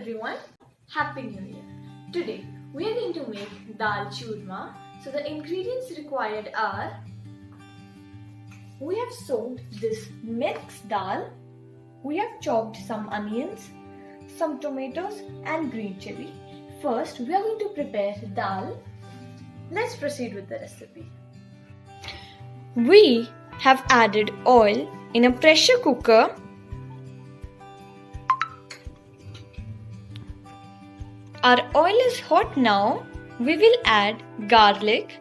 everyone, Happy New Year. Today we are going to make Dal Churma. So the ingredients required are, we have soaked this mixed dal, we have chopped some onions, some tomatoes and green chili. First we are going to prepare dal. Let's proceed with the recipe. We have added oil in a pressure cooker. Our oil is hot now. We will add garlic,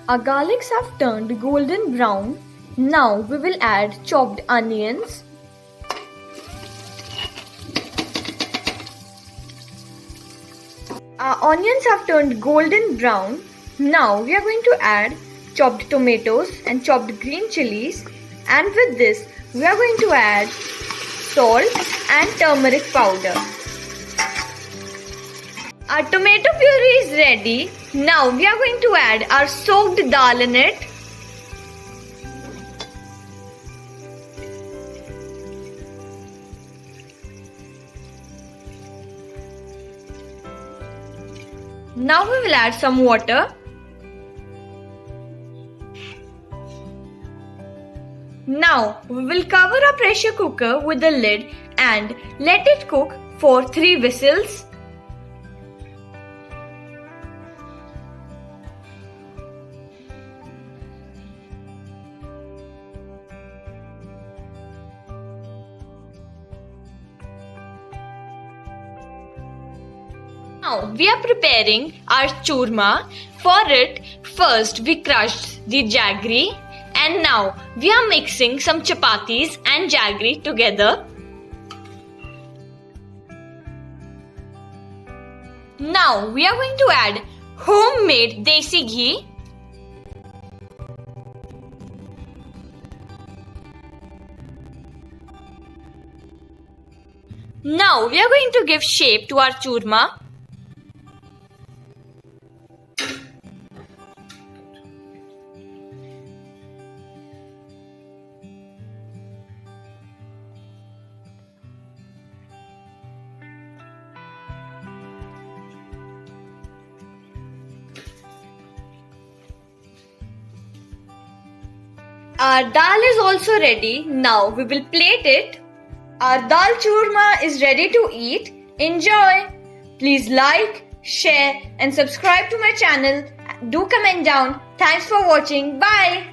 our garlics have turned golden brown. Now we will add chopped onions, our onions have turned golden brown. Now we are going to add chopped tomatoes and chopped green chilies, and with this we are going to add salt and turmeric powder. Our tomato puree is ready. Now we are going to add our soaked dal in it. Now we will add some water. Now we will cover our pressure cooker with the lid and let it cook for 3 whistles. Now we are preparing our churma. For it, first we crushed the jaggery. And now we are mixing some chapatis and jaggery together. Now we are going to add homemade desi ghee. Now we are going to give shape to our churma. Our dal is also ready. Now we will plate it. Our dal churma is ready to eat. Enjoy! Please like, share and subscribe to my channel. Do comment down. Thanks for watching. Bye!